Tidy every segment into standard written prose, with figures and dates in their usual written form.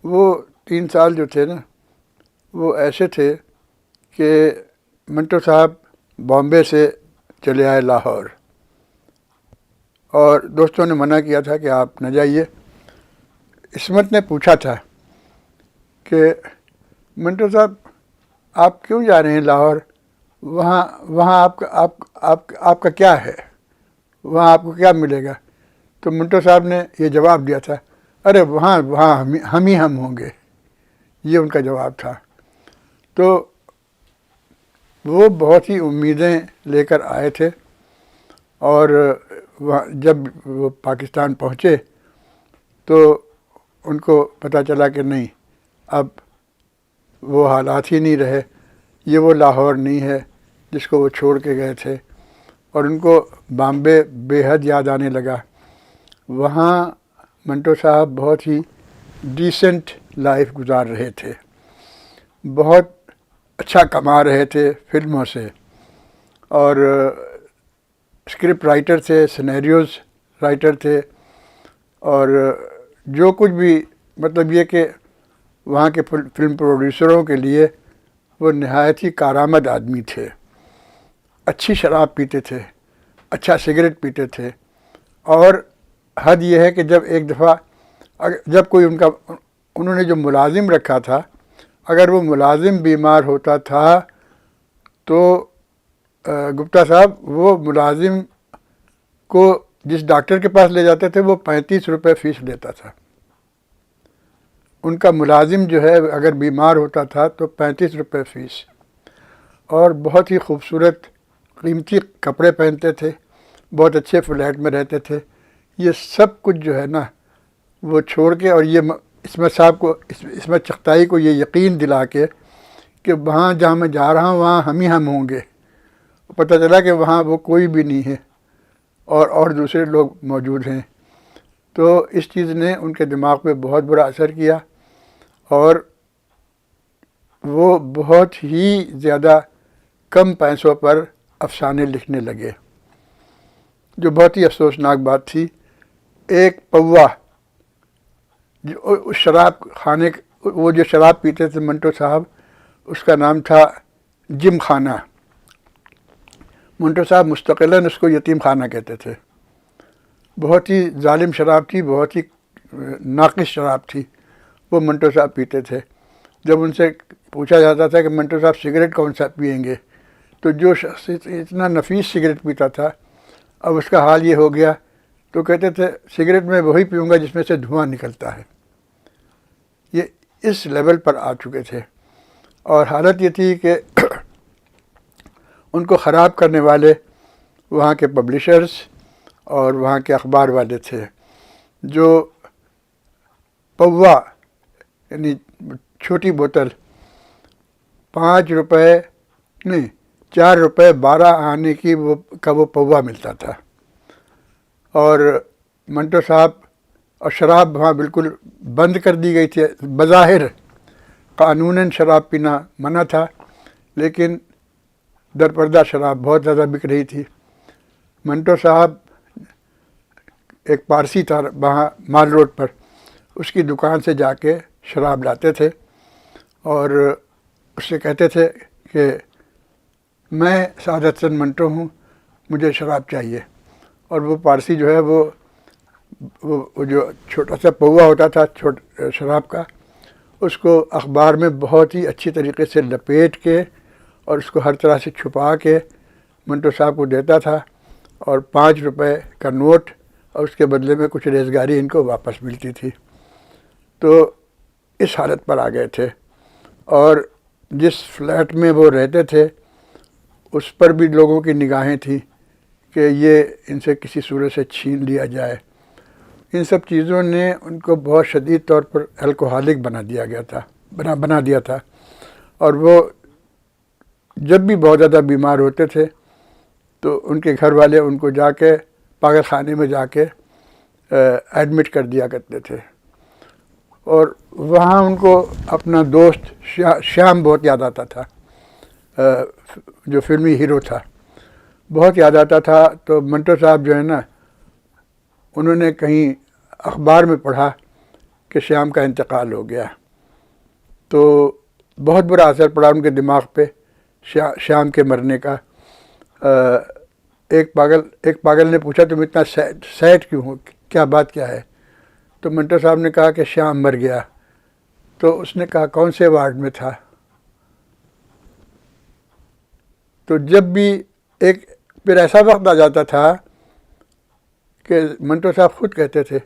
وہ 3 سال جو تھے نا وہ ایسے تھے کہ منٹو صاحب بامبے سے چلے آئے لاہور، اور دوستوں نے منع کیا تھا کہ آپ نہ جائیے۔ عصمت نے پوچھا تھا کہ منٹو صاحب آپ کیوں جا رہے ہیں لاہور؟ وہاں آپ کا کیا ہے؟ وہاں آپ کو کیا ملے گا؟ تو منٹو صاحب نے یہ جواب دیا تھا، ارے وہاں ہم ہوں گے۔ یہ ان کا جواب تھا۔ تو وہ بہت ہی امیدیں لے کر آئے تھے، اور جب وہ پاکستان پہنچے تو ان کو پتہ چلا کہ نہیں، اب وہ حالات ہی نہیں رہے، یہ وہ لاہور نہیں ہے جس کو وہ چھوڑ کے گئے تھے، اور ان کو بامبے بے حد یاد آنے لگا۔ وہاں منٹو صاحب بہت ہی ڈیسنٹ لائف گزار رہے تھے، بہت اچھا کما رہے تھے فلموں سے، اور اسکرپٹ رائٹر تھے، سینیریوز رائٹر تھے، اور جو کچھ بھی مطلب یہ کہ وہاں کے فلم پروڈیوسروں کے لیے وہ نہایت ہی کارآمد آدمی تھے۔ اچھی شراب پیتے تھے، اچھا سگریٹ پیتے تھے، اور حد یہ ہے کہ جب ایک دفعہ جب کوئی انہوں نے جو ملازم رکھا تھا، اگر وہ ملازم بیمار ہوتا تھا تو گپتا صاحب وہ ملازم کو جس ڈاکٹر کے پاس لے جاتے تھے وہ 35 روپے فیس لیتا تھا۔ ان کا ملازم جو ہے اگر بیمار ہوتا تھا تو 35 روپے فیس، اور بہت ہی خوبصورت قیمتی کپڑے پہنتے تھے، بہت اچھے فلیٹ میں رہتے تھے۔ یہ سب کچھ جو ہے نا وہ چھوڑ کے، اور یہ عصمت چغتائی کو یہ یقین دلا کے کہ وہاں جہاں میں جا رہا ہوں وہاں ہم ہوں گے، پتہ چلا کہ وہاں وہ کوئی بھی نہیں ہے اور دوسرے لوگ موجود ہیں۔ تو اس چیز نے ان کے دماغ پہ بہت برا اثر کیا، اور وہ بہت ہی زیادہ کم پیسوں پر افسانے لکھنے لگے، جو بہت ہی افسوسناک بات تھی۔ ایک پوا اس شراب خانے، وہ جو شراب پیتے تھے منٹو صاحب، اس کا نام تھا جم خانہ۔ منٹو صاحب مستقلاً اس کو یتیم خانہ کہتے تھے۔ بہت ہی ظالم شراب تھی، بہت ہی ناقص شراب تھی، وہ منٹو صاحب پیتے تھے۔ جب ان سے پوچھا جاتا تھا کہ منٹو صاحب سگریٹ کون سا پئیں گے، تو جو شخص اتنا نفیس سگریٹ پیتا تھا اب اس کا حال یہ ہو گیا، تو کہتے تھے سگریٹ میں وہی پیوں گا جس میں سے دھواں نکلتا ہے۔ یہ اس لیول پر آ چکے تھے، اور حالت یہ تھی کہ ان کو خراب کرنے والے وہاں کے پبلشرز اور وہاں کے اخبار والے تھے، جو پوا یعنی چھوٹی بوتل 5 روپے نہیں 4 روپے 12 آنے کی کا وہ پوا ملتا تھا، اور منٹو صاحب اور شراب وہاں بالکل بند کر دی گئی تھی۔ بظاہر قانوناً شراب پینا منع تھا، لیکن در پردہ شراب بہت زیادہ بک رہی تھی۔ منٹو صاحب ایک پارسی تھا وہاں مال روڈ پر، اس کی دکان سے جا کے شراب لاتے تھے، اور اس سے کہتے تھے کہ میں سعادت حسن منٹو ہوں، مجھے شراب چاہیے، اور وہ پارسی جو ہے وہ جو چھوٹا سا پوا ہوتا تھا شراب کا، اس کو اخبار میں بہت ہی اچھی طریقے سے لپیٹ کے اور اس کو ہر طرح سے چھپا کے منٹو صاحب کو دیتا تھا، اور 5 روپے کا نوٹ، اور اس کے بدلے میں کچھ ریزگاری ان کو واپس ملتی تھی۔ تو اس حالت پر آ گئے تھے، اور جس فلیٹ میں وہ رہتے تھے اس پر بھی لوگوں کی نگاہیں تھیں کہ یہ ان سے کسی صورت سے چھین لیا جائے۔ ان سب چیزوں نے ان کو بہت شدید طور پر الکوہولک بنا دیا تھا، اور وہ جب بھی بہت زیادہ بیمار ہوتے تھے تو ان کے گھر والے ان کو جا کے پاگل خانے میں جا کے ایڈمٹ کر دیا کرتے تھے، اور وہاں ان کو اپنا دوست شیام بہت یاد آتا تھا، جو فلمی ہیرو تھا، بہت یاد آتا تھا۔ تو منٹو صاحب جو ہے نا، انہوں نے کہیں اخبار میں پڑھا کہ شیام کا انتقال ہو گیا. تو بہت برا اثر پڑا ان کے دماغ پہ شیام کے مرنے کا. ایک پاگل نے پوچھا تم اتنا سیڈ کیوں ہو, کیا بات کیا ہے؟ تو منٹو صاحب نے کہا کہ شیام مر گیا. تو اس نے کہا کون سے وارڈ میں تھا؟ تو جب بھی پھر ایسا وقت آ جاتا تھا کہ منٹو صاحب خود کہتے تھے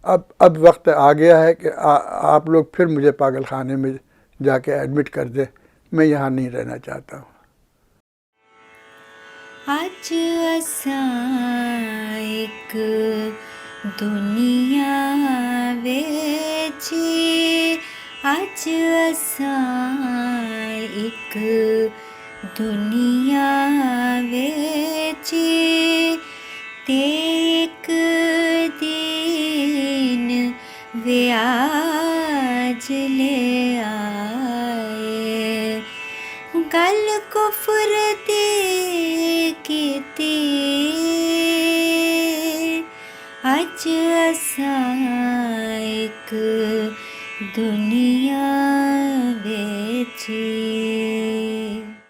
اب وقت آ گیا ہے کہ آپ لوگ پھر مجھے پاگل خانے میں جا کے ایڈمٹ کر دیں, میں یہاں نہیں رہنا چاہتا ہوں. اج اساں ایک دنیا وچ اج اساں ایک دنیا وچ تے ایک دن ویاج لے آئے گل کفر دی کیتی اج اساں ایک دنیا وچ